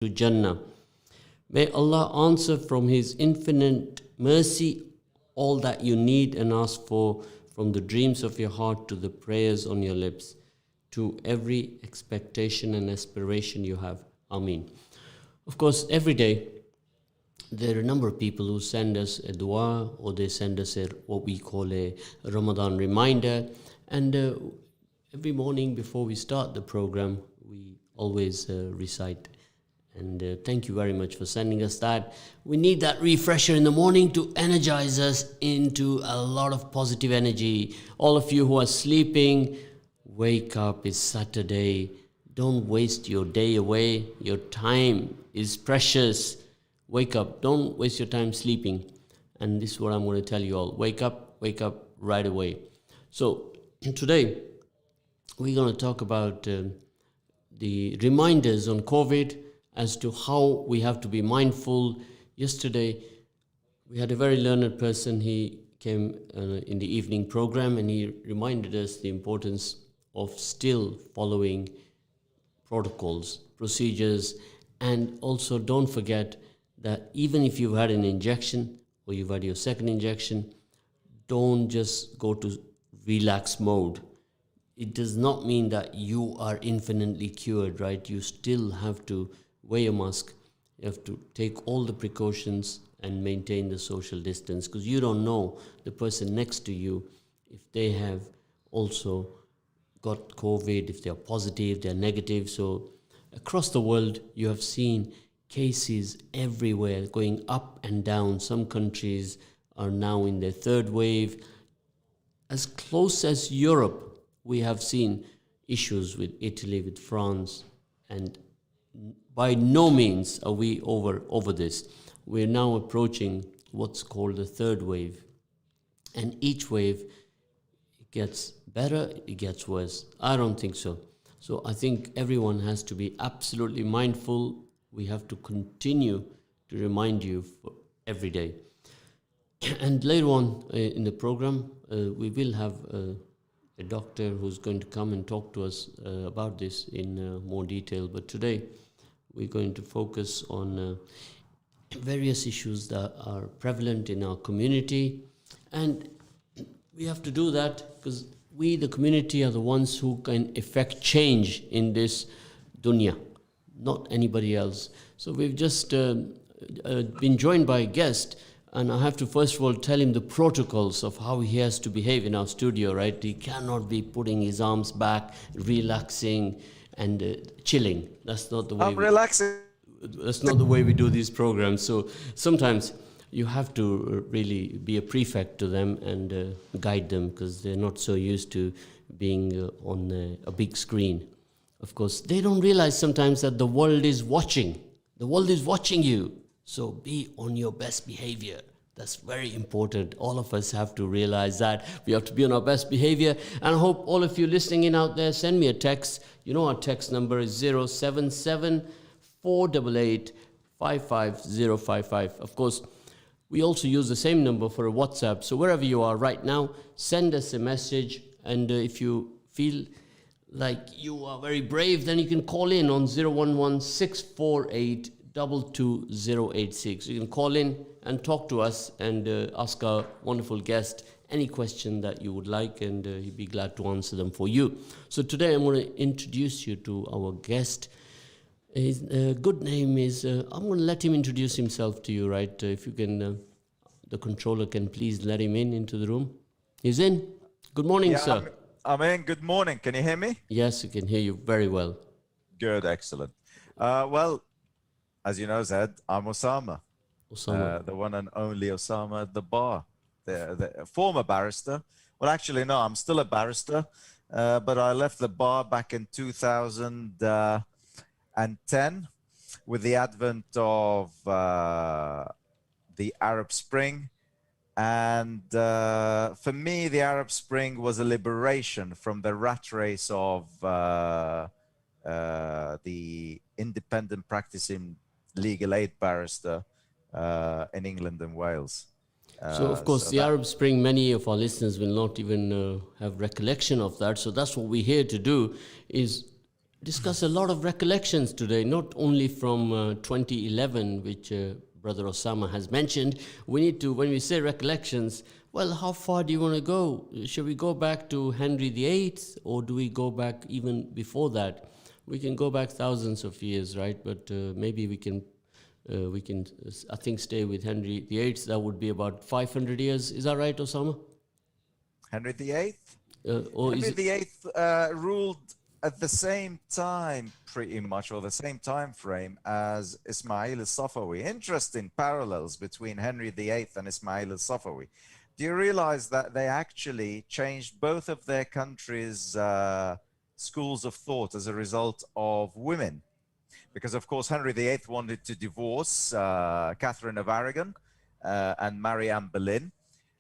to Jannah. May Allah answer from His infinite mercy all that you need and ask for, from the dreams of your heart to the prayers on your lips, to every expectation and aspiration you have. Ameen. Of course, every day there are a number of people who send us a dua, or they send us what we call a Ramadan reminder. And every morning before we start the program, we always recite. And thank you very much for sending us that. We need that refresher in the morning to energize us into a lot of positive energy. All of you who are sleeping, wake up. It's Saturday. Don't waste your day away. Your time is precious. Wake up. Don't waste your time sleeping. And this is what I'm going to tell you all. Wake up right away. So today we're going to talk about the reminders on COVID as to how we have to be mindful. Yesterday we had a very learned person. He came in the evening program, and he reminded us the importance of still following protocols, procedures, and also don't forget that even if you've had an injection or you've had your second injection, don't just go to relax mode. It does not mean that you are infinitely cured, right? You still have to wear a mask. You have to take all the precautions and maintain the social distance, because you don't know the person next to you, if they have also got COVID, if they're positive, they're negative. So across the world, you have seen cases everywhere going up and down. Some countries are now in their third wave. As close as Europe, we have seen issues with Italy, with France, and by no means are we over this. We're now approaching what's called the third wave. And each wave, it gets better, it gets worse. I don't think so. So I think everyone has to be absolutely mindful. We have to continue to remind you for every day. And later on in the program, we will have a doctor who's going to come and talk to us about this in more detail. But today, we're going to focus on various issues that are prevalent in our community. And we have to do that because we, the community, are the ones who can effect change in this dunya, not anybody else. So we've just been joined by a guest, and I have to first of all tell him the protocols of how he has to behave in our studio, right? He cannot be putting his arms back, relaxing, and chilling. That's not the way. Relaxing. That's not the way we do these programs. So sometimes you have to really be a prefect to them and guide them, because they're not so used to being on a big screen. Of course, they don't realize sometimes that the world is watching. The world is watching you. So be on your best behavior. That's very important. All of us have to realize that. We have to be on our best behavior. And I hope all of you listening in out there, send me a text. You know our text number is 077 488 55055. Of course, we also use the same number for a WhatsApp. So wherever you are right now, send us a message. And if you feel like you are very brave, then you can call in on 011 648 22086. You can call in and talk to us and ask our wonderful guest any question that you would like, and he'd be glad to answer them for you. So today I'm going to introduce you to our guest. His good name is, I'm going to let him introduce himself to you, right? If you can, the controller can please let him into the room. He's in. Good morning, sir. I'm in. Good morning. Can you hear me? Yes, I can hear you very well. Good, excellent. Well, as you know, Zed, I'm Ossama. The one and only Ossama at the bar, the former barrister. Well, actually, no, I'm still a barrister, but I left the bar back in 2010 with the advent of the Arab Spring. And for me, the Arab Spring was a liberation from the rat race of the independent practicing legal aid barrister in England and Wales. So, of course, the Arab Spring, many of our listeners will not even have recollection of that. So that's what we're here to do, is discuss a lot of recollections today, not only from 2011, which Brother Ossama has mentioned. We need to, when we say recollections, well, how far do you want to go? Should we go back to Henry VIII, or do we go back even before that? We can go back thousands of years, right? But maybe we can, I think, stay with Henry VIII. That would be about 500 years. Is that right, Osama? Henry VIII? Or Henry is it? VIII ruled at the same time, pretty much, or the same time frame as Ismail al-Safawi. Interesting parallels between Henry VIII and Ismail al-Safawi. Do you realize that they actually changed both of their countries' schools of thought as a result of women? Because, of course, Henry VIII wanted to divorce Catherine of Aragon and marry Anne Boleyn.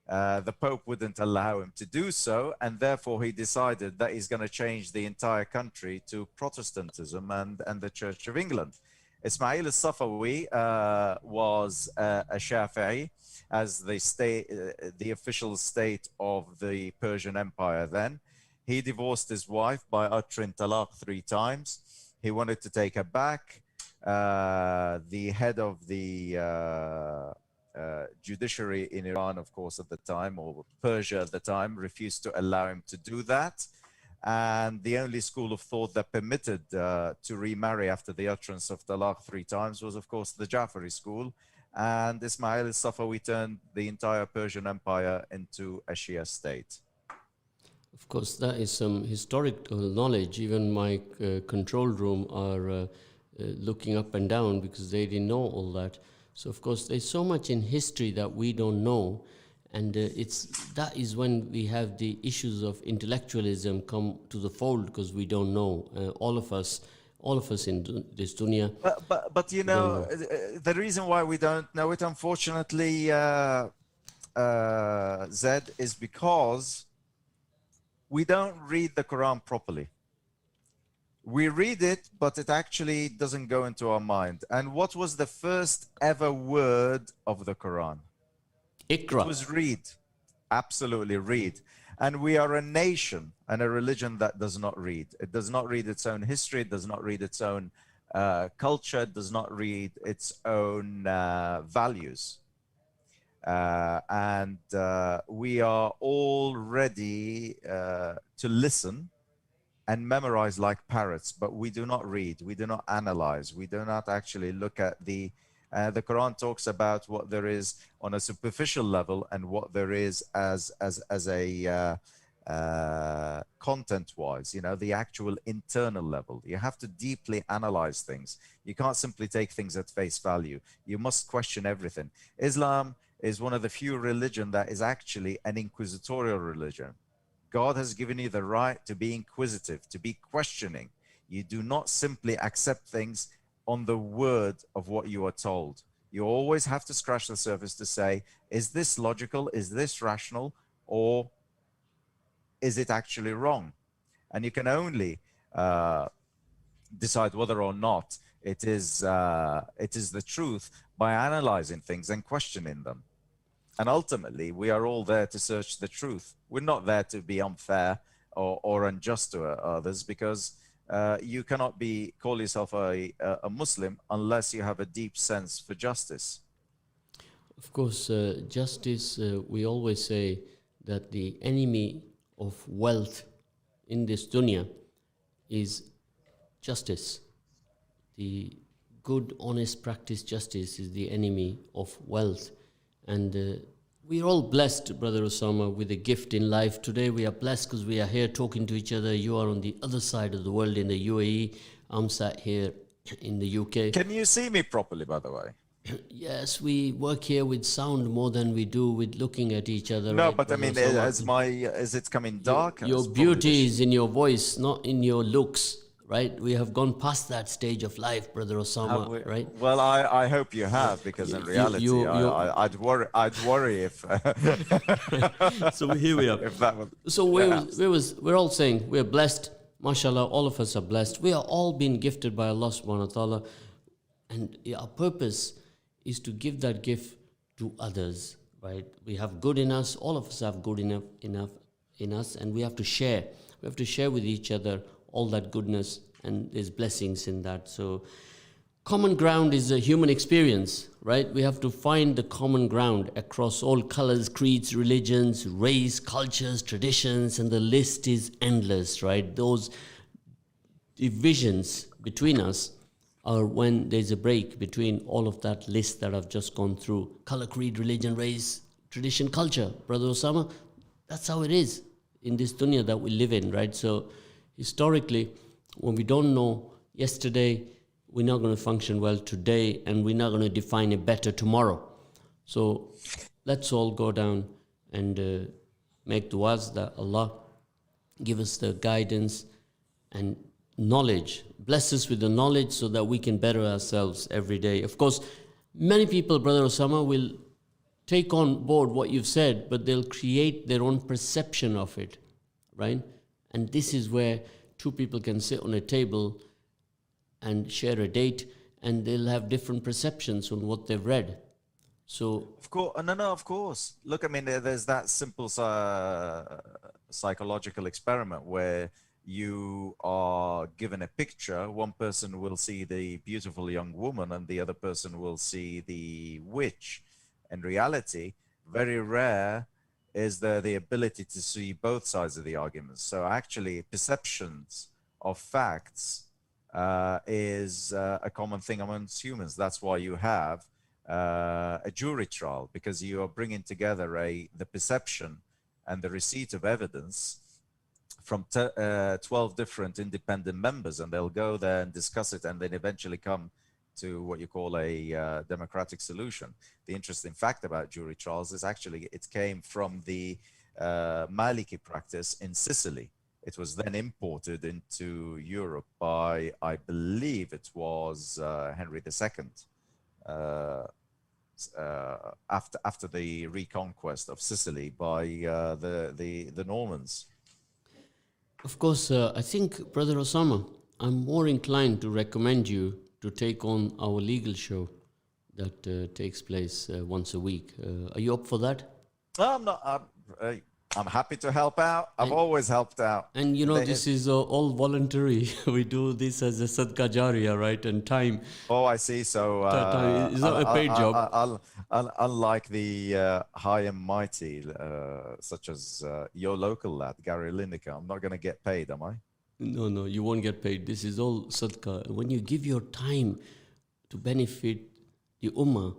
The Pope wouldn't allow him to do so, and therefore he decided that he's going to change the entire country to Protestantism and the Church of England. Ismail al-Safawi was a Shafi'i, as the official state of the Persian Empire then. He divorced his wife by uttering talaq 3 times. He wanted to take her back. The head of the judiciary in Iran, of course, at the time, or Persia at the time, refused to allow him to do that. And the only school of thought that permitted to remarry after the utterance of talaq 3 times was, of course, the Jafari school. And Ismail al-Safawi turned the entire Persian Empire into a Shia state. Of course, that is some historical knowledge. Even my control room are looking up and down because they didn't know all that. So, of course, there's so much in history that we don't know. And that is when we have the issues of intellectualism come to the fold, because we don't know. All of us in this dunya. But you know, the reason why we don't know it, unfortunately, Zed, is because we don't read the Quran properly. We read it, but it actually doesn't go into our mind. And what was the first ever word of the Quran? Iqra. It was read. Absolutely read. And we are a nation and a religion that does not read. It does not read its own history. It does not read its own culture. It does not read its own values. And we are all ready to listen and memorize like parrots, but we do not read, we do not analyze, we do not actually look at the Quran talks about what there is on a superficial level and what there is as a content-wise, you know, the actual internal level. You have to deeply analyze things. You can't simply take things at face value. You must question everything. Islam is one of the few religions that is actually an inquisitorial religion. God has given you the right to be inquisitive, to be questioning. You do not simply accept things on the word of what you are told. You always have to scratch the surface to say, is this logical? Is this rational? Or is it actually wrong? And you can only decide whether or not it is the truth by analyzing things and questioning them. And ultimately, we are all there to search the truth. We're not there to be unfair or unjust to others, because you cannot call yourself a Muslim unless you have a deep sense for justice. Of course, justice, we always say that the enemy of wealth in this dunya is justice. The good, honest practice justice is the enemy of wealth. And we're all blessed, Brother Ossama, with a gift in life. Today we are blessed because we are here talking to each other. You are on the other side of the world in the UAE. I'm sat here in the UK. Can you see me properly, by the way? Yes, we work here with sound more than we do with looking at each other. No, right, but Brother I mean, Ossama? is it coming dark? Your beauty is in your voice, not in your looks. Right, we have gone past that stage of life, Brother Ossama. Right. Well, I hope you have, because in reality, I'd worry if. So here we are. If that was, so we're all saying we're blessed, mashallah. All of us are blessed. We are all being gifted by Allah Subhanahu wa Taala, and our purpose is to give that gift to others. Right, we have good in us. All of us have good enough in us, and we have to share. We have to share with each other all that goodness and there's blessings in that. So common ground is a human experience, right? We have to find the common ground across all colors, creeds, religions, race, cultures, traditions, and the list is endless, right? Those divisions between us are when there's a break between all of that list that I've just gone through. Color, creed, religion, race, tradition, culture. Brother Osama, that's how it is in this dunya that we live in, right? So historically, when we don't know yesterday, we're not going to function well today, and we're not going to define a better tomorrow. So let's all go down and make du'as that Allah give us the guidance and knowledge. Bless us with the knowledge so that we can better ourselves every day. Of course, many people, Brother Osama, will take on board what you've said, but they'll create their own perception of it, right? And this is where two people can sit on a table and share a date, and they'll have different perceptions on what they've read. So, of course, no, of course. Look, I mean, there's that simple psychological experiment where you are given a picture. One person will see the beautiful young woman, and the other person will see the witch. In reality, very rare is there the ability to see both sides of the arguments. So actually, perceptions of facts is a common thing amongst humans. That's why you have a jury trial, because you are bringing together the perception and the receipt of evidence from 12 different independent members, and they'll go there and discuss it, and then eventually come to what you call a democratic solution. The interesting fact about jury trials is actually it came from the Maliki practice in Sicily. It was then imported into Europe by, I believe it was Henry II, after the reconquest of Sicily by the Normans. of course, I think, Brother Osama, I'm more inclined to recommend you to take on our legal show that takes place once a week. Are you up for that? No, I'm not. I'm happy to help out. I've always helped out. And you know, this is all voluntary. We do this as a sadqa jariyah, right? And time. Oh, I see. So it's not a paid job. Unlike the high and mighty, such as your local lad, Gary Lineker, I'm not going to get paid, am I? No, you won't get paid. This is all sadqa. When you give your time to benefit the ummah,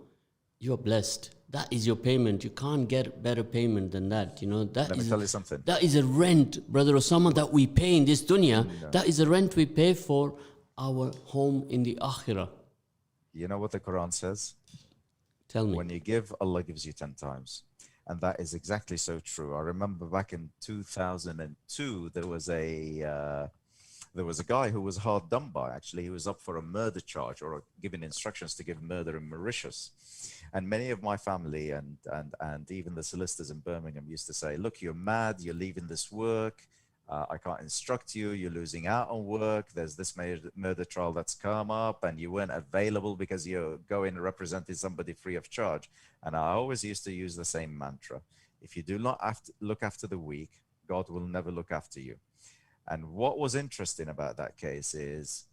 you are blessed. That is your payment. You can't get better payment than that. You know, Let me tell you something. That is a rent, Brother Osama, that we pay in this dunya. No. That is a rent we pay for our home in the akhirah. You know what the Quran says? Tell me. When you give, Allah gives you 10 times. And that is exactly so true. I remember back in 2002, there was a guy who was hard done by. Actually, he was up for a murder charge, or given instructions to give murder in Mauritius. And many of my family and even the solicitors in Birmingham used to say, look, you're mad, you're leaving this work, I can't instruct you, you're losing out on work, there's this murder trial that's come up, and you weren't available because you're going representing somebody free of charge. And I always used to use the same mantra: if you do not look after the weak, God will never look after you. And what was interesting about that case is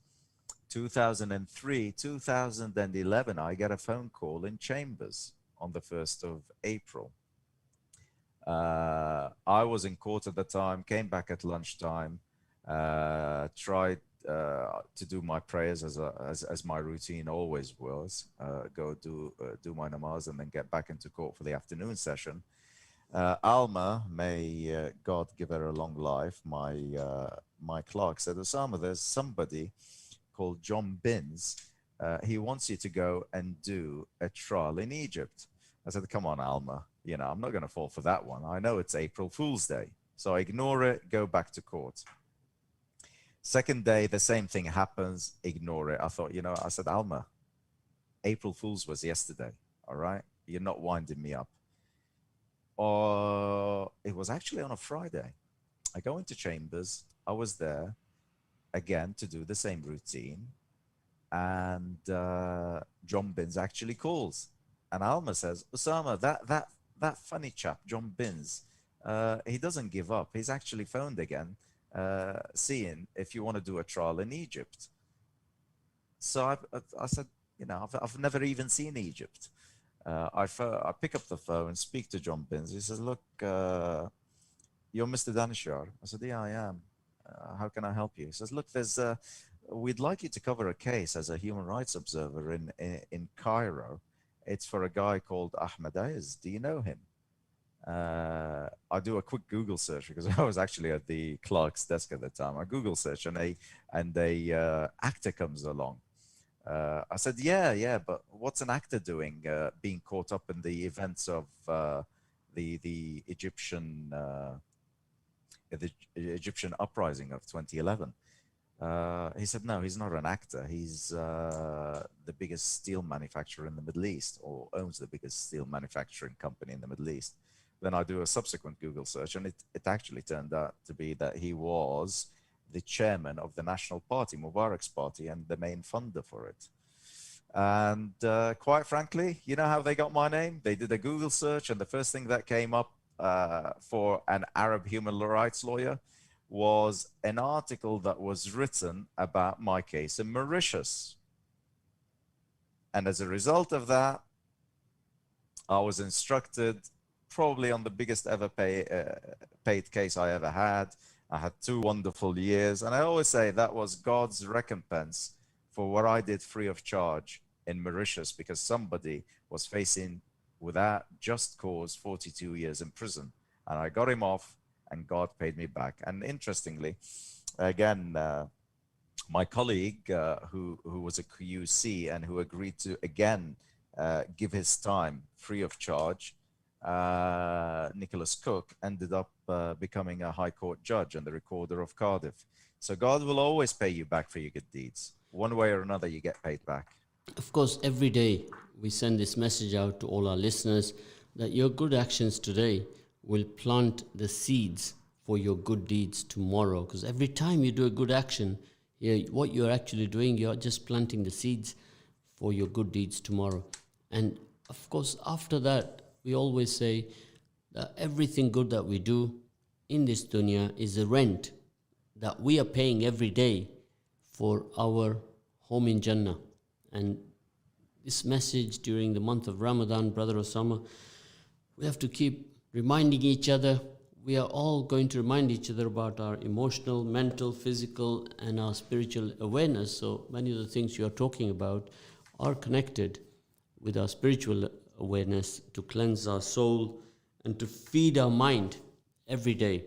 2003, 2011, I get a phone call in Chambers on the 1st of April. I was in court at the time, came back at lunchtime, tried to do my prayers as my routine always was, go do my namaz and then get back into court for the afternoon session. Alma, may God give her a long life, my clerk said, Ossama, there's somebody called John Binns. He wants you to go and do a trial in Egypt. I said, come on, Alma, you know, I'm not going to fall for that one. I know it's April Fool's Day. So I ignore it, go back to court. Second day, the same thing happens, ignore it. I thought, you know, I said, Alma, April Fool's was yesterday, all right? You're not winding me up. Or it was actually on a Friday. I go into Chambers. I was there again to do the same routine. And John Binns actually calls. And Alma says, Ossama, that funny chap, John Binns, he doesn't give up. He's actually phoned again. seeing if you want to do a trial in Egypt. So I said, I've never even seen Egypt. I pick up the phone, speak to John Binns. He says, look, you're Mr. Danishar. I said, yeah, I am. How can I help you? He says, look, we'd like you to cover a case as a human rights observer in Cairo. It's for a guy called Ahmed Ayaz. Do you know him? I do a quick Google search because I was actually at the clerk's desk at the time. I Google search and a actor comes along. I said, yeah, but what's an actor doing being caught up in the events of the Egyptian uprising of 2011? He said, no, he's not an actor. He's the biggest steel manufacturer in the Middle East, or owns the biggest steel manufacturing company in the Middle East. Then I do a subsequent Google search, and it actually turned out to be that he was the chairman of the National Party, Mubarak's party, and the main funder for it. And quite frankly, you know how they got my name? They did a Google search, and the first thing that came up for an Arab human rights lawyer was an article that was written about my case in Mauritius. And as a result of that, I was instructed probably on the biggest ever paid case I ever had. I had 2 wonderful years. And I always say that was God's recompense for what I did free of charge in Mauritius, because somebody was facing, without just cause, 42 years in prison. And I got him off, and God paid me back. And interestingly, again, my colleague who was a QC and who agreed to, again, give his time free of charge, Nicholas Cook, ended up becoming a High Court judge and the recorder of Cardiff. So God will always pay you back for your good deeds. One way or another, you get paid back. Of course, every day we send this message out to all our listeners that your good actions today will plant the seeds for your good deeds tomorrow. Because every time you do a good action, what you're actually doing, you're just planting the seeds for your good deeds tomorrow. And of course, after that, we always say that everything good that we do in this dunya is a rent that we are paying every day for our home in Jannah. And this message during the month of Ramadan, Brother Ossama, we have to keep reminding each other. We are all going to remind each other about our emotional, mental, physical, and our spiritual awareness. So many of the things you are talking about are connected with our spiritual awareness, to cleanse our soul and to feed our mind every day.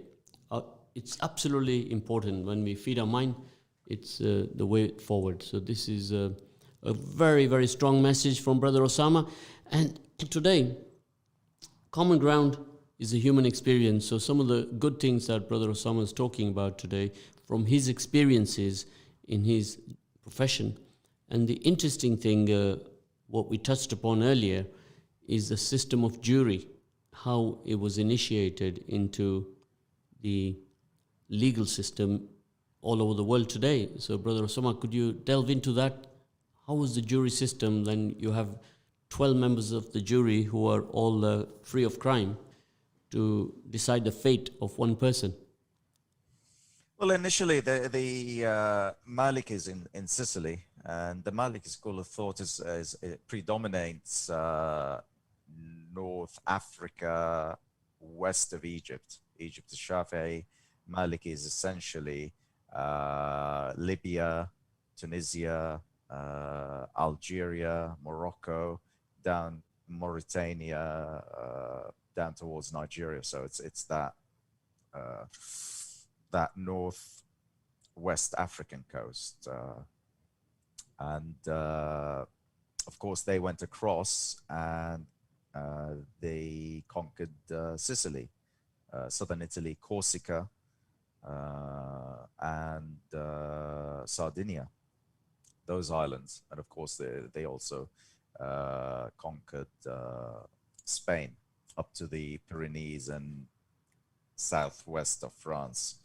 It's absolutely important. When we feed our mind, it's the way forward. So this is a very, very strong message from Brother Ossama. And today, common ground is a human experience. So some of the good things that Brother Ossama is talking about today from his experiences in his profession. And the interesting thing, what we touched upon earlier, is the system of jury, how it was initiated into the legal system all over the world today. So Brother Ossama, could you delve into that? How was the jury system? Then you have 12 members of the jury who are all free of crime to decide the fate of one person. Well, initially the Malikis in Sicily, and the Maliki school of thought it predominates North Africa, west of Egypt. Egypt is Shafi'i. Maliki is essentially Libya, Tunisia, Algeria, Morocco, down Mauritania, down towards Nigeria. So it's that northwest African coast, and of course they went across and they conquered Sicily, southern Italy, Corsica, and Sardinia, those islands. And of course they also conquered Spain up to the Pyrenees and southwest of France.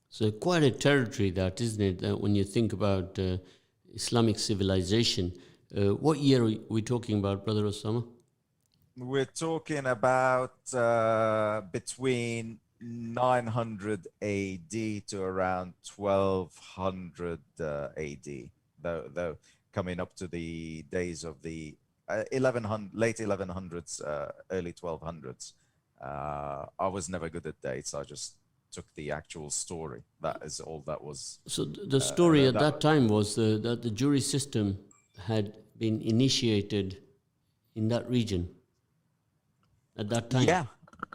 So quite a territory that, isn't it, when you think about Islamic civilization. What year are we talking about, Brother Ossama? We're talking about between 900 AD to around 1200 AD, though coming up to the days of the 1100, late 1100s, early 1200s. I was never good at dates. I just took the actual story. That is all that was. So the story at that time was that the jury system had been initiated in that region at that time. Yeah,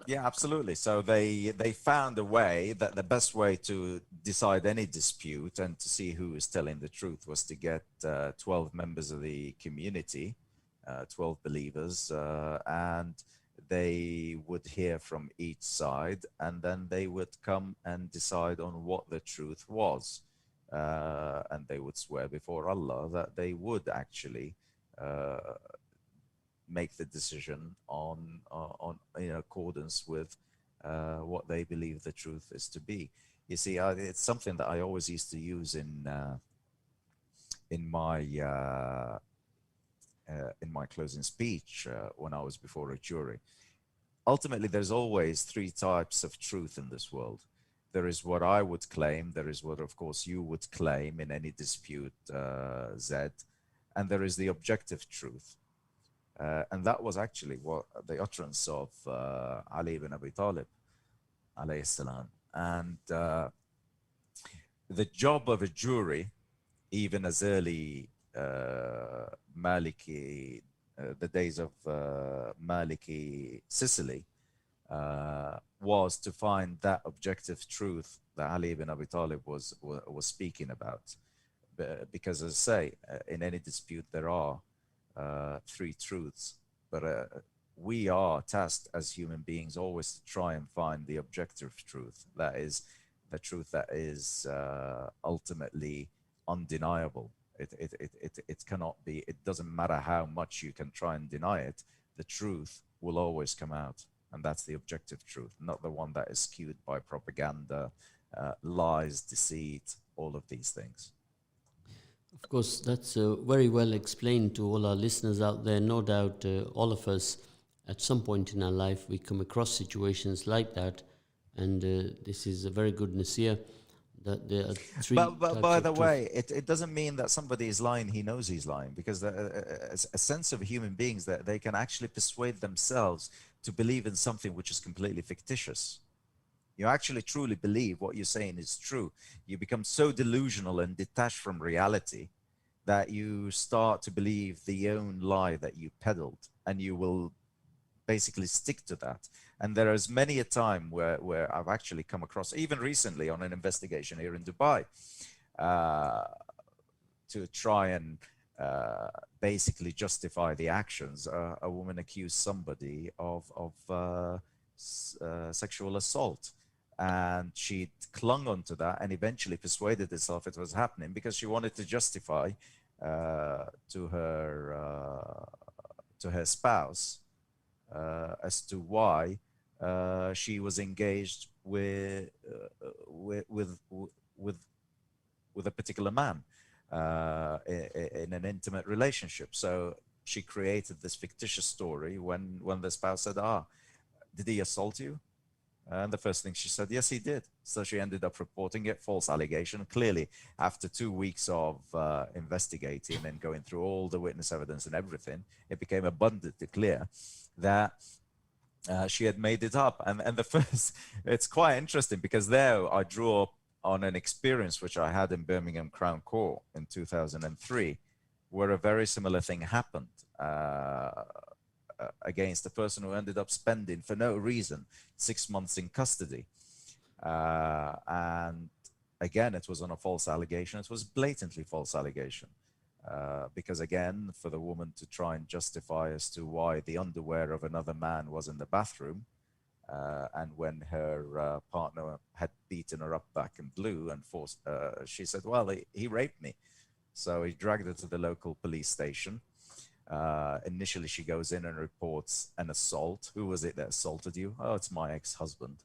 yeah, absolutely. So they found a way that the best way to decide any dispute and to see who is telling the truth was to get 12 members of the community, 12 believers, and they would hear from each side, and then they would come and decide on what the truth was. And they would swear before Allah that they would actually make the decision on in accordance with what they believe the truth is to be. You see, it's something that I always used to use in my closing speech when I was before a jury. Ultimately, there's always three types of truth in this world. There is what I would claim, there is what, of course, you would claim in any dispute, Zed, and there is the objective truth. And that was actually what the utterance of Ali ibn Abi Talib, alayhi salam. And the job of a jury, even as early Maliki, the days of Maliki Sicily, was to find that objective truth that Ali ibn Abi Talib was speaking about. Because, as I say, in any dispute there are three truths, but we are tasked as human beings always to try and find the objective truth. That is the truth that is ultimately undeniable. It cannot be, it doesn't matter how much you can try and deny it, the truth will always come out. And that's the objective truth, not the one that is skewed by propaganda, lies, deceit, all of these things. Of course, that's very well explained to all our listeners out there. No doubt all of us, at some point in our life, we come across situations like that. And this is a very good nasiyah that there are three But by the way, it doesn't mean that somebody is lying, he knows he's lying, because a sense of human beings that they can actually persuade themselves to believe in something which is completely fictitious. You actually truly believe what you're saying is true. You become so delusional and detached from reality that you start to believe the own lie that you peddled, and you will basically stick to that. And there is many a time where I've actually come across, even recently on an investigation here in Dubai, to try and basically justify the actions. A woman accused somebody of sexual assault. And she clung onto that and eventually persuaded herself it was happening because she wanted to justify to her spouse as to why she was engaged with a particular man in an intimate relationship. So she created this fictitious story when the spouse said, did he assault you? And the first thing she said, yes, he did. So she ended up reporting it, false allegation. Clearly, after 2 weeks of investigating and going through all the witness evidence and everything, it became abundantly clear that she had made it up. And the first, it's quite interesting because there I drew up on an experience which I had in Birmingham Crown Court in 2003, where a very similar thing happened. Against a person who ended up spending, for no reason, 6 months in custody. And again, it was on a false allegation. It was blatantly false allegation. Because again, for the woman to try and justify as to why the underwear of another man was in the bathroom, and when her partner had beaten her up back in blue and forced, she said, well, he raped me. So he dragged her to the local police station. Initially, she goes in and reports an assault. Who was it that assaulted you? Oh, it's my ex-husband.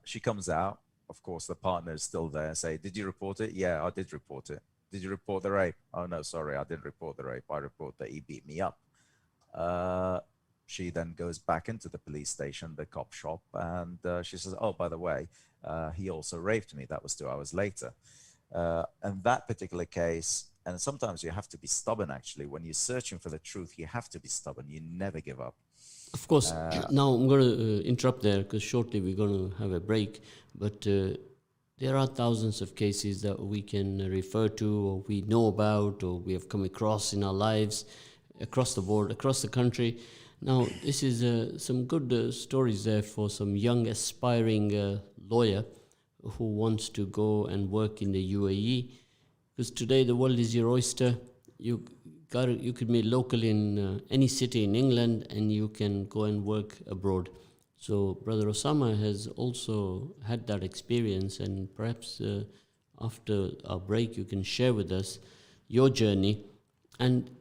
She comes out. Of course, the partner is still there. Say, did you report it? Yeah, I did report it. Did you report the rape? Oh, no, sorry, I didn't report the rape. I report that he beat me up. She then goes back into the police station, the cop shop, and she says, "Oh, by the way, he also raped me." That was 2 hours later. And that particular case, and sometimes you have to be stubborn actually. When you're searching for the truth, you have to be stubborn. You never give up. Of course, now I'm going to interrupt there because shortly we're going to have a break. But there are thousands of cases that we can refer to, or we know about, or we have come across in our lives across the board, across the country. Now, this is some good stories there for some young aspiring lawyer who wants to go and work in the UAE. Because today the world is your oyster. You could meet locally in any city in England, and you can go and work abroad. So Brother Osama has also had that experience, and perhaps after our break you can share with us your journey. And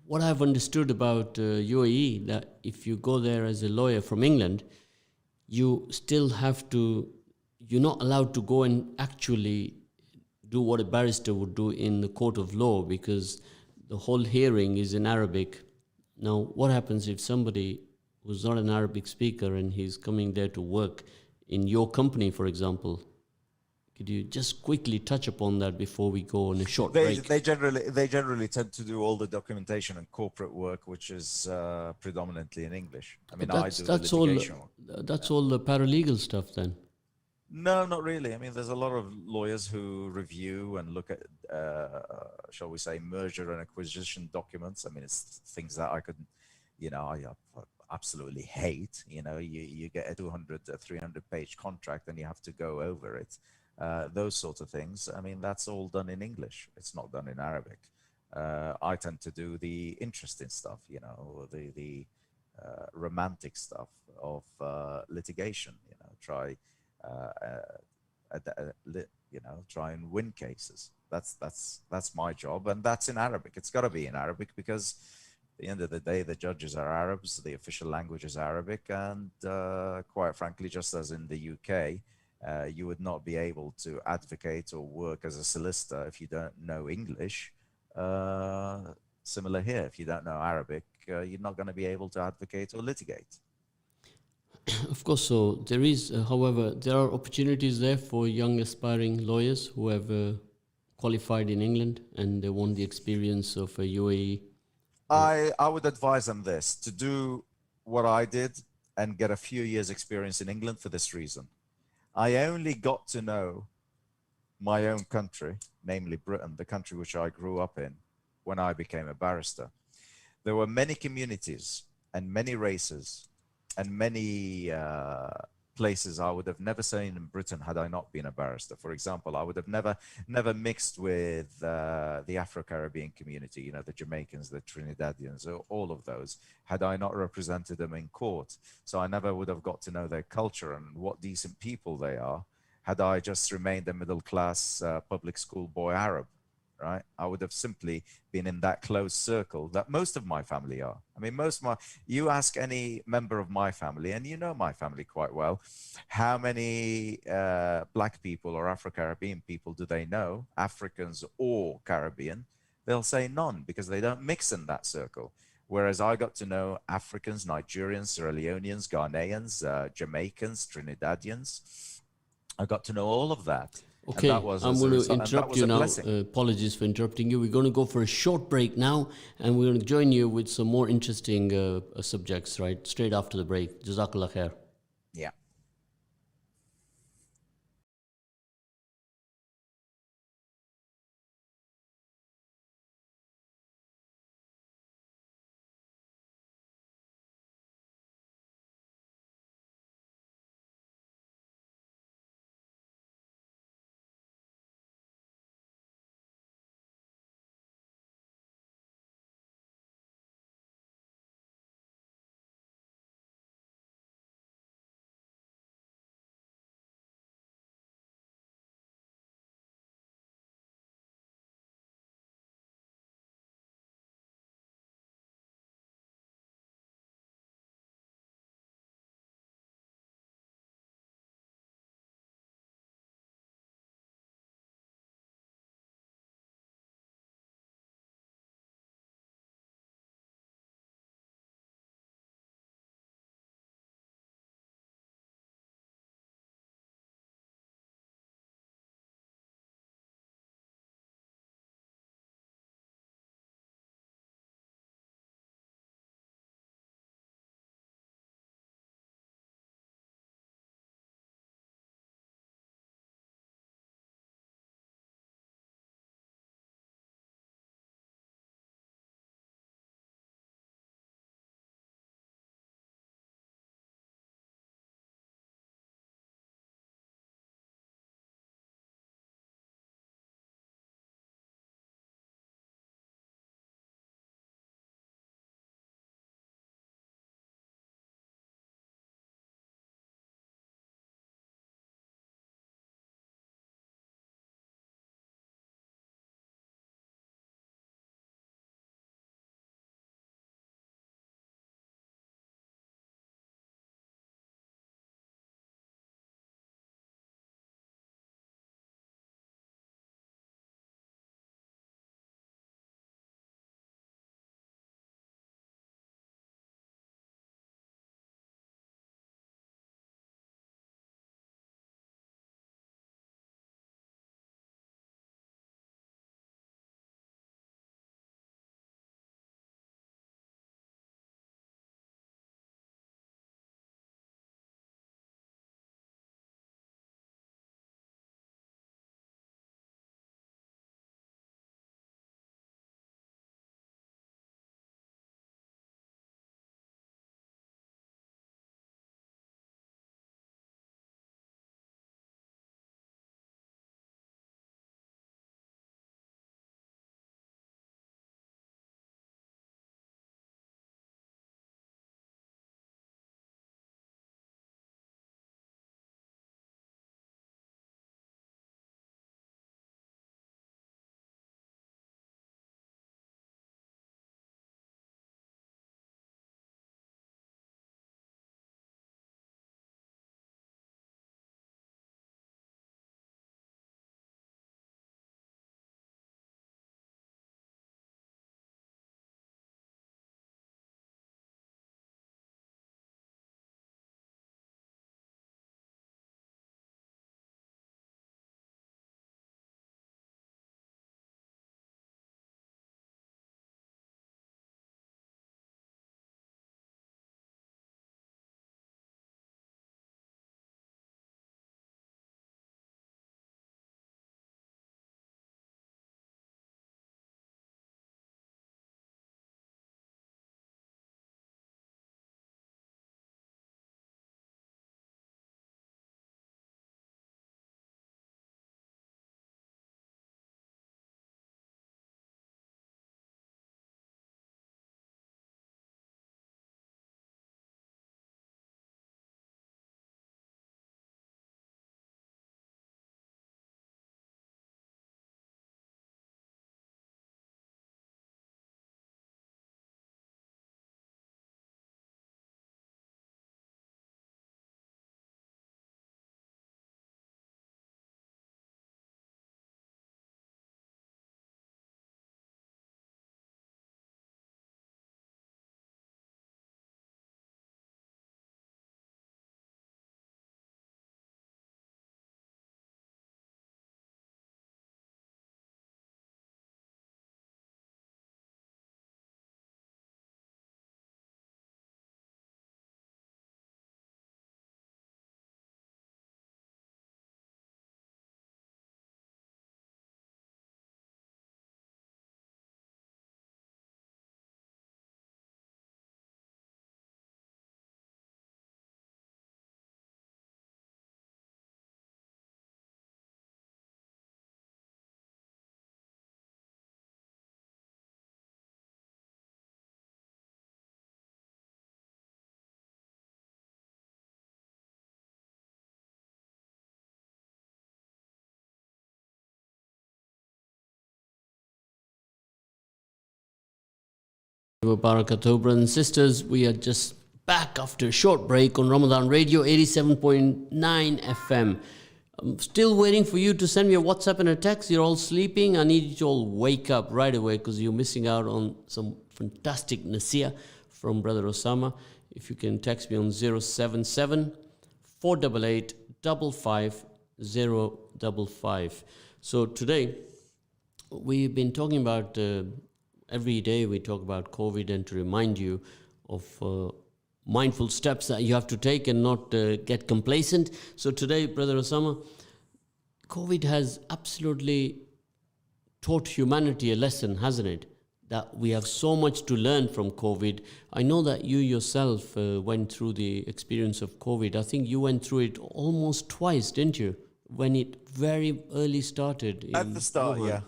what I've understood about UAE, that if you go there as a lawyer from England, you still have to, you're not allowed to go and actually do what a barrister would do in the court of law, because the whole hearing is in Arabic. Now, what happens if somebody who's not an Arabic speaker and he's coming there to work in your company, for example? Could you just quickly touch upon that before we go on a short break? They generally tend to do all the documentation and corporate work, which is predominantly in English. I mean, I do the litigation work. That's all the paralegal stuff then. No, not really. I mean, there's a lot of lawyers who review and look at, shall we say, merger and acquisition documents. I mean, it's things that I could, I absolutely hate. You get a 200, 300-page contract and you have to go over it. Those sorts of things. I mean, that's all done in English. It's not done in Arabic. I tend to do the interesting stuff, the romantic stuff of litigation. Try and win cases. That's my job, and that's in Arabic. It's got to be in Arabic because at the end of the day, the judges are Arabs. The official language is Arabic, and quite frankly, just as in the UK. You would not be able to advocate or work as a solicitor if you don't know English. Similar here, if you don't know Arabic, you're not going to be able to advocate or litigate. Of course, so there is, however, there are opportunities there for young aspiring lawyers who have qualified in England and they want the experience of a UAE. I would advise them this, to do what I did and get a few years experience in England for this reason. I only got to know my own country, namely Britain, the country which I grew up in, when I became a barrister. There were many communities and many races and many places I would have never seen in Britain had I not been a barrister. For example, I would have never mixed with the Afro-Caribbean community, the Jamaicans, the Trinidadians, all of those, had I not represented them in court. So I never would have got to know their culture and what decent people they are, had I just remained a middle-class public school boy Arab. Right? I would have simply been in that close circle that most of my family are. I mean, you ask any member of my family, and you know my family quite well, how many black people or Afro-Caribbean people do they know, Africans or Caribbean? They'll say none because they don't mix in that circle. Whereas I got to know Africans, Nigerians, Sierra Leoneans, Ghanaians, Jamaicans, Trinidadians. I got to know all of that. Okay, I'm going to interrupt you now. Apologies for interrupting you. We're going to go for a short break now, and we're going to join you with some more interesting subjects, right, straight after the break. Jazakallah khair. Yeah. Wabarakatuh, brothers and sisters. We are just back after a short break on Ramadan Radio 87.9 FM. I'm still waiting for you to send me a WhatsApp and a text. You're all sleeping. I need you to all wake up right away because you're missing out on some fantastic nasiyah from Brother Ossama. If you can text me on 077 488 55055. So today, we've been talking about, every day we talk about COVID and to remind you of mindful steps that you have to take and not get complacent. So today, Brother Ossama, COVID has absolutely taught humanity a lesson, hasn't it? That we have so much to learn from COVID. I know that you yourself went through the experience of COVID. I think you went through it almost twice, didn't you? When it very early started. At the start, Wuhan.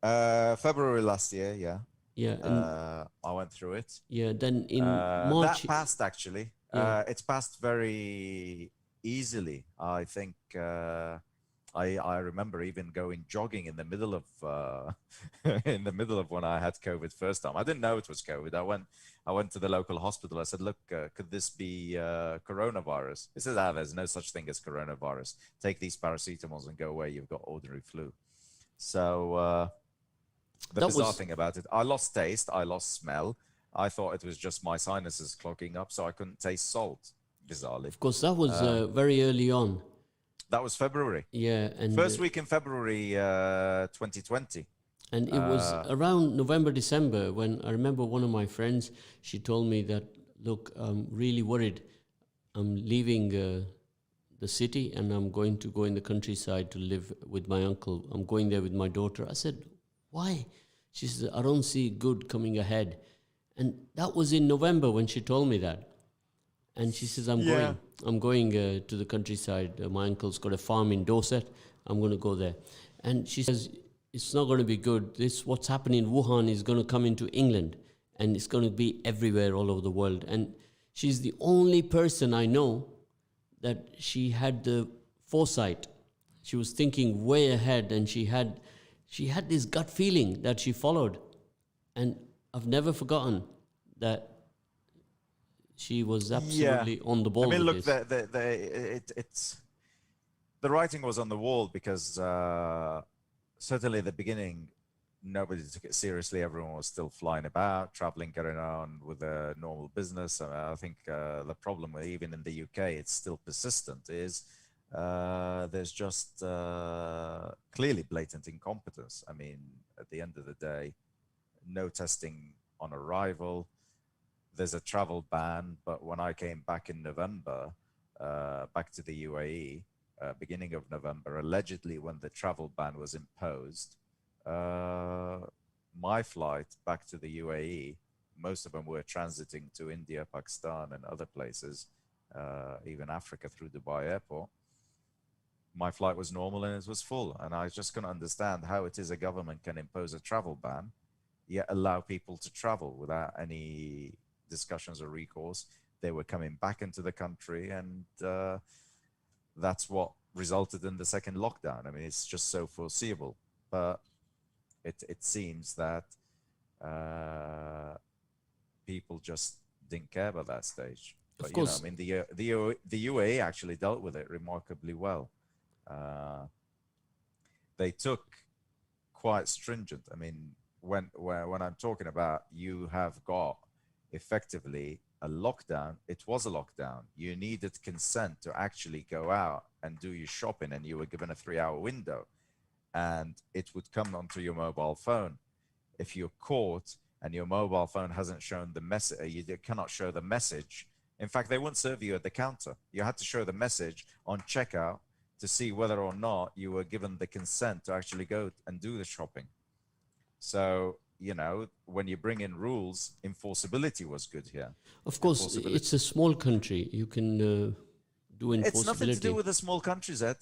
yeah. February last year, yeah. Yeah. I went through it. Yeah, then in March. That passed, actually. Yeah. It's passed very easily. I think I remember even going jogging in the middle of in the middle of when I had COVID first time. I didn't know it was COVID. I went to the local hospital. I said, "Look, could this be coronavirus?" He said, "There's no such thing as coronavirus. Take these paracetamols and go away. You've got ordinary flu." So the bizarre thing about it, I lost taste, I lost smell. I thought it was just my sinuses clogging up, so I couldn't taste salt, bizarrely. Of course, that was very early on. That was February. Yeah. And first week in February 2020. And it was around November, December when I remember one of my friends, she told me that, look, I'm really worried. I'm leaving the city and I'm going to go in the countryside to live with my uncle. I'm going there with my daughter. I said, why? She said, I don't see good coming ahead. And that was in November when she told me that. And she says, I'm going to the countryside. My uncle's got a farm in Dorset. I'm going to go there. And she says, it's not going to be good. What's happening in Wuhan is going to come into England. And it's going to be everywhere all over the world. And she's the only person I know that she had the foresight. She was thinking way ahead, and she had this gut feeling that she followed. And I've never forgotten that she was absolutely on the ball. I mean, look, it's the writing was on the wall because certainly at the beginning, nobody took it seriously. Everyone was still flying about, traveling, getting on with their normal business. I think the problem, even in the UK, it's still persistent, is there's just clearly blatant incompetence. I mean, at the end of the day, no testing on arrival. There's a travel ban, but when I came back in November, back to the UAE, beginning of November, allegedly when the travel ban was imposed, my flight back to the UAE, most of them were transiting to India, Pakistan, and other places, even Africa through Dubai airport. My flight was normal and it was full. And I just couldn't understand how it is a government can impose a travel ban, yet allow people to travel without any discussions or recourse. They were coming back into the country, and that's what resulted in the second lockdown. I mean, it's just so foreseeable. But it seems that people just didn't care about that stage. But, of course, I mean, the UAE actually dealt with it remarkably well. They took quite stringent. I mean, when I'm talking about you have got effectively a lockdown, it was a lockdown. You needed consent to actually go out and do your shopping, and you were given a 3-hour window, and it would come onto your mobile phone. If you're caught and your mobile phone hasn't shown the message, you cannot show the message. In fact, they wouldn't serve you at the counter. You had to show the message on checkout to see whether or not you were given the consent to actually go and do the shopping. So, when you bring in rules, enforceability was good here. Of course, it's a small country. You can do enforceability. It's nothing to do with the small countries, Ed.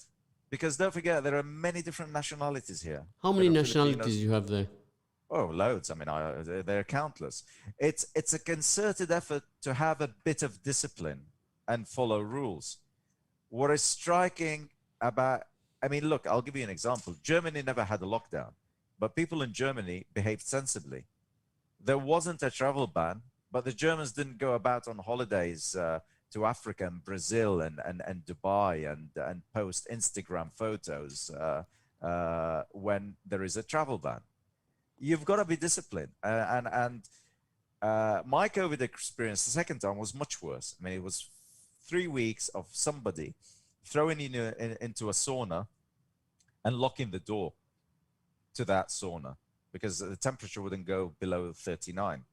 Because don't forget, there are many different nationalities here. How many nationalities you have there? Oh, loads. I mean, they're countless. It's a concerted effort to have a bit of discipline and follow rules. What is striking about, I mean, look, I'll give you an example. Germany never had a lockdown, but people in Germany behaved sensibly. there wasn't a travel ban, but the Germans didn't go about on holidays to Africa and Brazil and Dubai and post Instagram photos when there is a travel ban. You've got to be disciplined. My COVID experience the second time was much worse. I mean, it was 3 weeks of somebody throwing you into a sauna and locking the door to that sauna because the temperature wouldn't go below 39.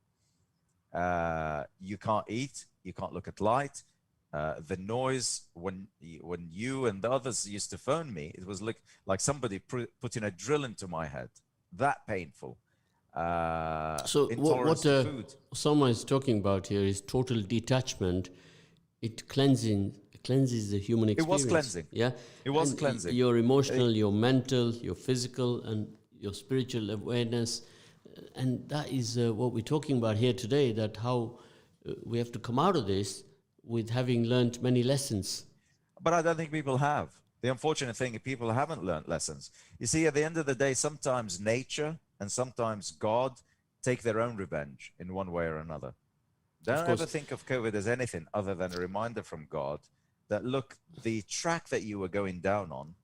You can't eat, you can't look at light. The noise when you and the others used to phone me, it was like somebody putting a drill into my head. That painful. So what Ossama is talking about here is total detachment. It cleanses the human experience. It was cleansing. Yeah, it was cleansing. Your emotional, your mental, your physical, and your spiritual awareness, and that is what we're talking about here today. That how we have to come out of this with having learned many lessons. But I don't think people have. The unfortunate thing is people haven't learned lessons. You see, at the end of the day, sometimes nature and sometimes God take their own revenge in one way or another. Don't ever think of COVID as anything other than a reminder from God that, look, the track that you were going down on,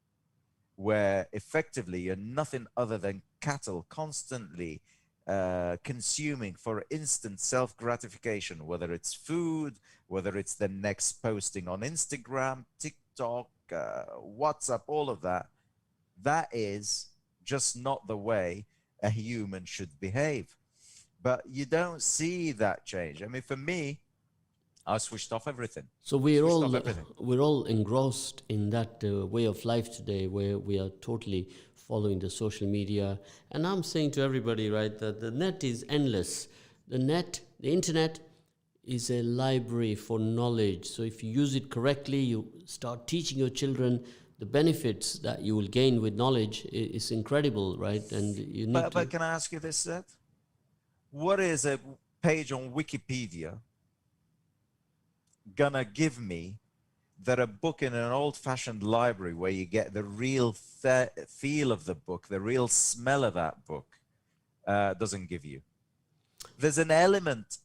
where effectively you're nothing other than cattle constantly consuming for instant self-gratification, whether it's food, whether it's the next posting on Instagram, TikTok, WhatsApp, all of that, that is just not the way a human should behave. But you don't see that change. I mean, for me, I switched off everything. So we're all engrossed in that way of life today, where we are totally following the social media. And I'm saying to everybody, right, that the net is endless. The internet is a library for knowledge. So if you use it correctly, you start teaching your children the benefits that you will gain with knowledge. It's incredible, right? And you need but can I ask you this, Zed? What is a page on Wikipedia gonna give me that a book in an old-fashioned library where you get the real feel of the book, the real smell of that book, doesn't give you? There's an element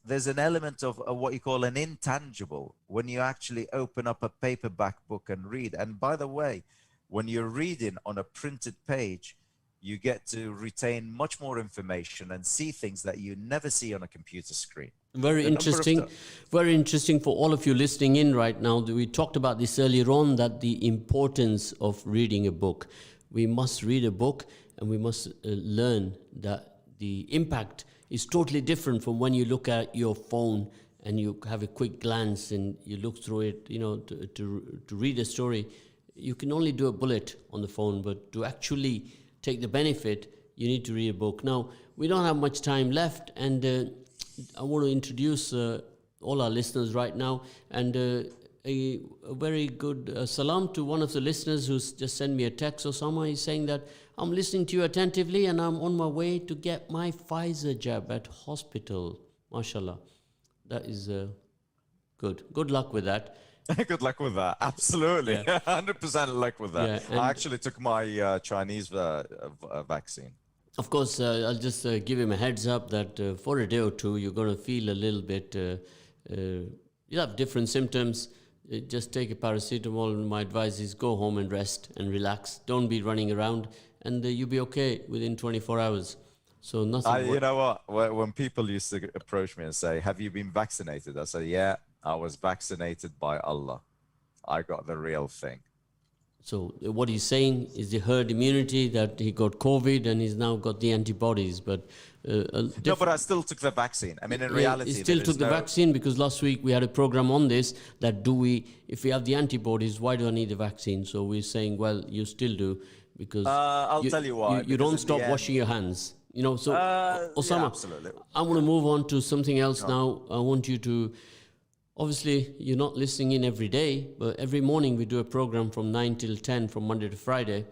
of what you call an intangible when you actually open up a paperback book and read. And by the way, when you're reading on a printed page, you get to retain much more information and see things that you never see on a computer screen. Very interesting for all of you listening in right now. We talked about this earlier on, that the importance of reading a book. We must read a book and we must learn that the impact is totally different from when you look at your phone and you have a quick glance and you look through it, to read a story. You can only do a bullet on the phone, but to actually take the benefit, you need to read a book. Now, we don't have much time left, and I want to introduce all our listeners right now, and a very good salam to one of the listeners who's just sent me a text. Ossama is saying that I'm listening to you attentively and I'm on my way to get my Pfizer jab at hospital. MashaAllah. That is good. Good luck with that. Good luck with that. Absolutely. Yeah. 100% luck with that. Yeah, I actually took my Chinese vaccine. Of course, I'll just give him a heads up that for a day or two, you're going to feel a little bit, you'll have different symptoms. Just take a paracetamol, and my advice is go home and rest and relax. Don't be running around, and you'll be okay within 24 hours. So nothing. You know what? When people used to approach me and say, "Have you been vaccinated?" I say, "Yeah, I was vaccinated by Allah. I got the real thing." So what he's saying is the herd immunity, that he got COVID and he's now got the antibodies. But no, but I still took the vaccine. I mean, in reality, he still took the vaccine, because last week we had a program on this, that if we have the antibodies, why do I need the vaccine? So we're saying, well, you still do, because I'll tell you why. You don't stop washing your hands. So Ossama, yeah, absolutely. I want to move on to something else now. I want you to, obviously, you're not listening in every day, but every morning we do a program from 9 till 10 from Monday to Friday.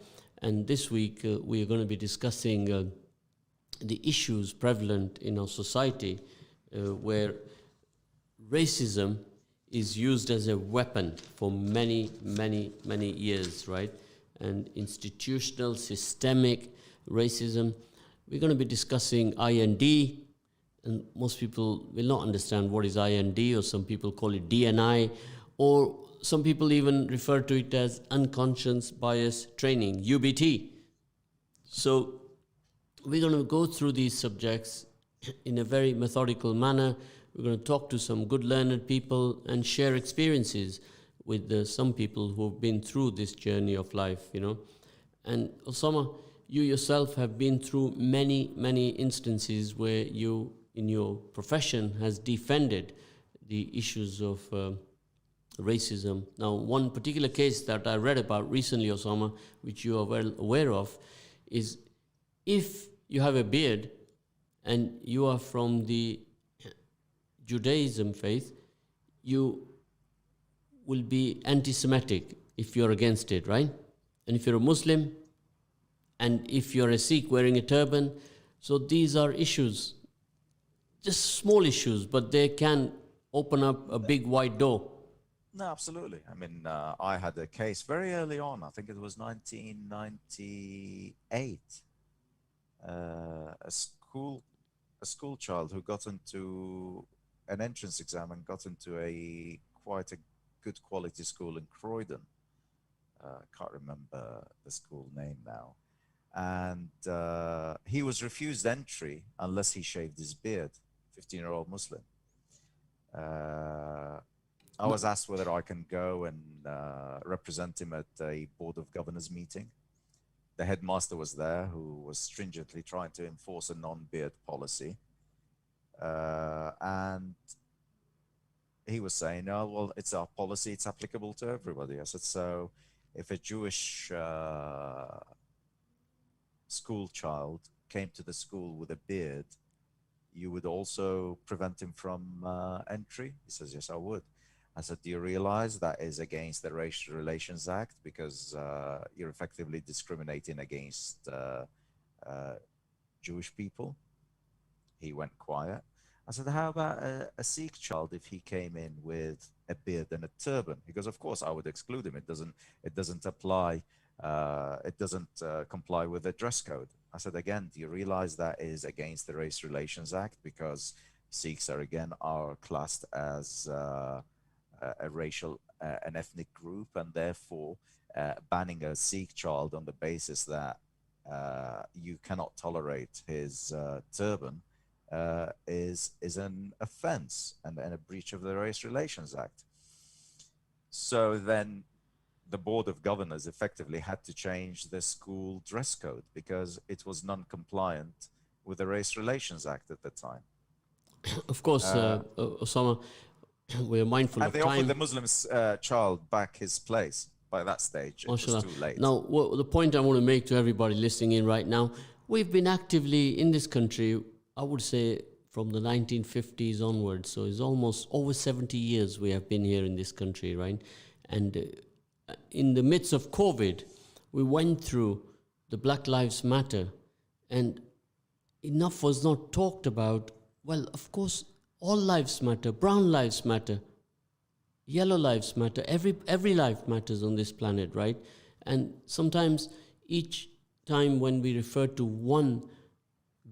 And this week we are going to be discussing the issues prevalent in our society where racism is used as a weapon for many, many, many years, right? And institutional, systemic racism. We're going to be discussing IND, and most people will not understand what is IND, or some people call it DNI, or some people even refer to it as unconscious bias training, UBT. So we're going to go through these subjects in a very methodical manner. We're going to talk to some good learned people and share experiences with some people who have been through this journey of life, you know. And Ossama, you yourself have been through many, many instances where you, in your profession, has defended the issues of racism. Now, one particular case that I read about recently, Ossama, which you are well aware of, is if you have a beard and you are from the Judaism faith, you will be anti-Semitic if you're against it, right? And if you're a Muslim, and if you're a Sikh wearing a turban, so these are issues, just small issues, but they can open up a big wide door. No, absolutely. I mean, I had a case very early on. I think it was 1998. A school child who got into an entrance exam and got into quite a good quality school in Croydon. Can't remember the school name now. And he was refused entry unless he shaved his beard, 15-year-old Muslim. I was asked whether I can go and represent him at a Board of Governors meeting. The headmaster was there, who was stringently trying to enforce a non-beard policy. And he was saying, oh, well, it's our policy, it's applicable to everybody. I said, so if a Jewish school child came to the school with a beard, you would also prevent him from entry? He says, yes, I would. I said, do you realize that is against the Racial Relations Act, because you're effectively discriminating against Jewish people? He went quiet. I said, how about a Sikh child if he came in with a beard and a turban? Because of course I would exclude him. It doesn't apply. It doesn't comply with the dress code. I said, again, do you realize that is against the Race Relations Act, because Sikhs are classed as a racial, an ethnic group, and therefore banning a Sikh child on the basis that you cannot tolerate his turban is an offense and a breach of the Race Relations Act. So then the Board of Governors effectively had to change the school dress code because it was non-compliant with the Race Relations Act at the time. Of course, Ossama, we're mindful of time. And they offered the Muslim child back his place. By that stage, it was too late. Now, the point I want to make to everybody listening in right now, we've been actively in this country, I would say, from the 1950s onwards. So it's almost over 70 years we have been here in this country, right? And in the midst of COVID, we went through the Black Lives Matter, and enough was not talked about. Well, of course, all lives matter. Brown lives matter. Yellow lives matter. Every life matters on this planet, right? And sometimes each time when we refer to one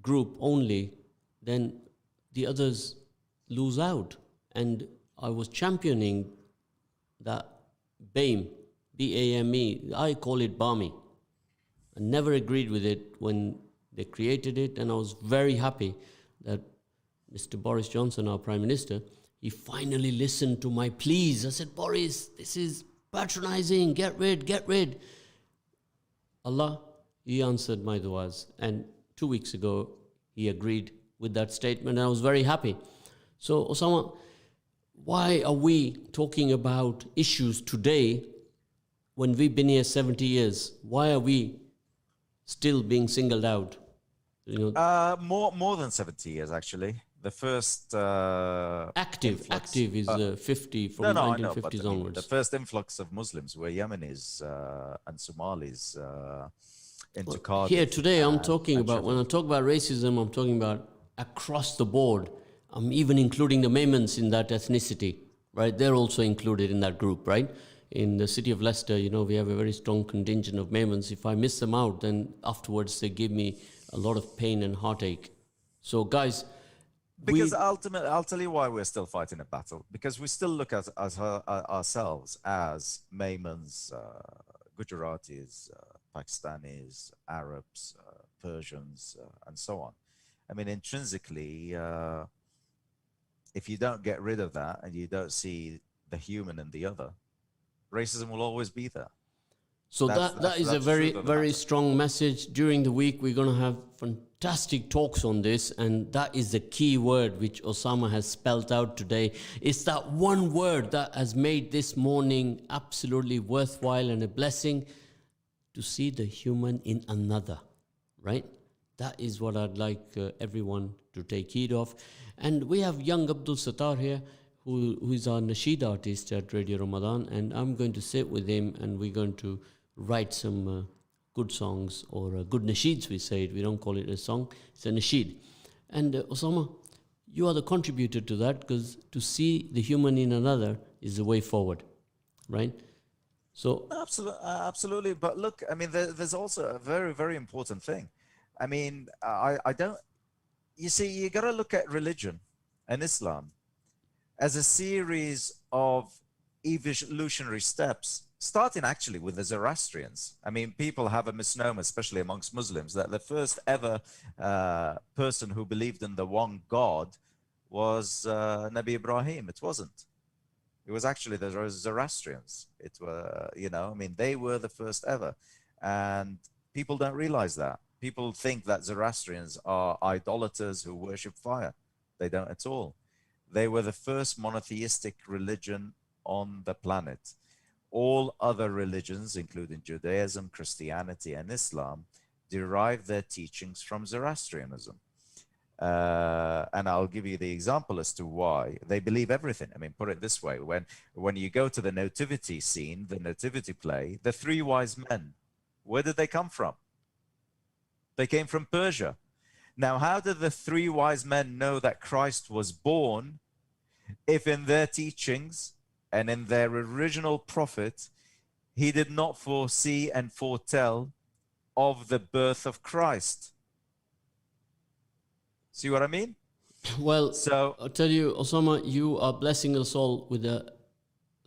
group only, then the others lose out. And I was championing that BAME, B-A-M-E. I call it BAME. I never agreed with it when they created it, and I was very happy that Mr. Boris Johnson, our Prime Minister, he finally listened to my pleas. I said, Boris, this is patronizing, get rid. Allah, he answered my du'as. And 2 weeks ago, he agreed with that statement, and I was very happy. So, Ossama, why are we talking about issues today when we've been here 70 years? Why are we still being singled out? You know, more than 70 years, actually. The first active is 50 from 1950s onwards. The first influx of Muslims were Yemenis and Somalis into Cardiff. Here today, I'm talking about, when I talk about racism, I'm talking about across the board. I'm even including the Maimans in that ethnicity, right? They're also included in that group, right? In the city of Leicester, you know, we have a very strong contingent of Maimans. If I miss them out, then afterwards they give me a lot of pain and heartache. So guys, Because ultimately, I'll tell you why we're still fighting a battle. Because we still look at ourselves as Maimans, Gujaratis, Pakistanis, Arabs, Persians, and so on. I mean, intrinsically, if you don't get rid of that and you don't see the human in the other, racism will always be there. So that is a very strong message. During the week, we're going to have fantastic talks on this, and that is the key word which Ossama has spelled out today. It's that one word that has made this morning absolutely worthwhile and a blessing, to see the human in another, right? That is what I'd like everyone to take heed of. And we have young Abdul Sattar here, who is our nasheed artist at Radio Ramadan, and I'm going to sit with him and we're going to write some good songs, or good nasheeds, we say it. We don't call it a song, it's a nasheed. And Ossama, you are the contributor to that, because to see the human in another is the way forward, right? So absolutely. But look, I mean, there's also a very, very important thing. I mean, I don't, you see, you got to look at religion and Islam as a series of evolutionary steps, starting actually with the Zoroastrians. I mean, people have a misnomer, especially amongst Muslims, that the first ever person who believed in the one God was Nabi Ibrahim. It wasn't. It was actually the Zoroastrians. It were, you know, I mean, they were the first ever. And people don't realize that. People think that Zoroastrians are idolaters who worship fire. They don't at all. They were the first monotheistic religion on the planet. All other religions, including Judaism, Christianity, and Islam, derive their teachings from Zoroastrianism. And I'll give you the example as to why. They believe everything. I mean, put it this way. When you go to the nativity scene, the nativity play, the three wise men, where did they come from? They came from Persia. Now, how did the three wise men know that Christ was born if in their teachings and in their original prophet, he did not foresee and foretell of the birth of Christ? See what I mean? Well, so I'll tell you, Ossama, you are blessing us all with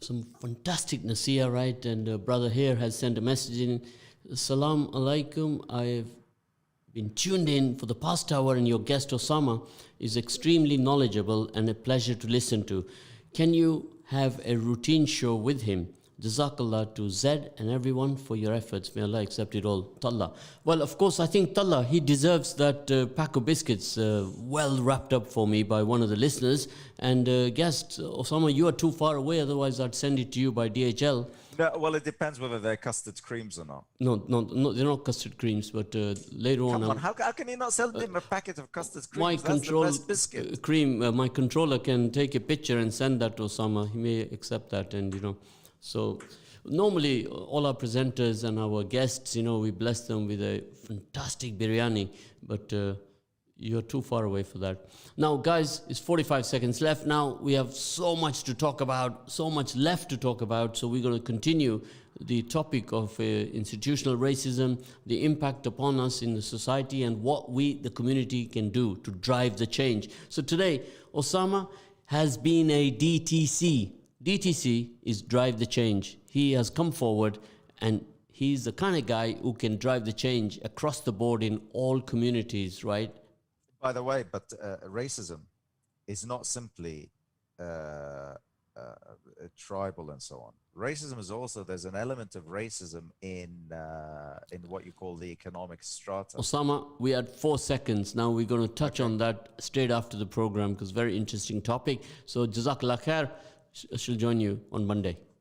some fantastic nasiyah, right? And a brother here has sent a message in. Salam alaikum. I've been tuned in for the past hour, and your guest Ossama is extremely knowledgeable and a pleasure to listen to. Can you have a routine show with him? Jazakallah to Zed and everyone for your efforts. May Allah accept it all. Tallah. Well, of course, I think Tallah, he deserves that pack of biscuits well wrapped up for me by one of the listeners. And guest, Ossama, you are too far away, otherwise I'd send it to you by DHL. No, well, it depends whether they're custard creams or not. No, they're not custard creams, but later on... Come on, how can you not sell them a packet of custard creams? My That's the best biscuit. My controller can take a picture and send that to Ossama. He may accept that, and, you know... So normally all our presenters and our guests, you know, we bless them with a fantastic biryani, but you're too far away for that. Now, guys, it's 45 seconds left. Now we have so much to talk about, so much left to talk about. So we're going to continue the topic of institutional racism, the impact upon us in the society, and what we, the community, can do to drive the change. So today, Ossama has been a DTC. DTC is drive the change. He has come forward, and he's the kind of guy who can drive the change across the board in all communities, right? By the way, but racism is not simply tribal and so on. Racism is also, there's an element of racism in what you call the economic strata. Ossama, we had 4 seconds. Now we're going to touch on that straight after the program, because very interesting topic. So Jazakallah khair. She'll join you on Monday.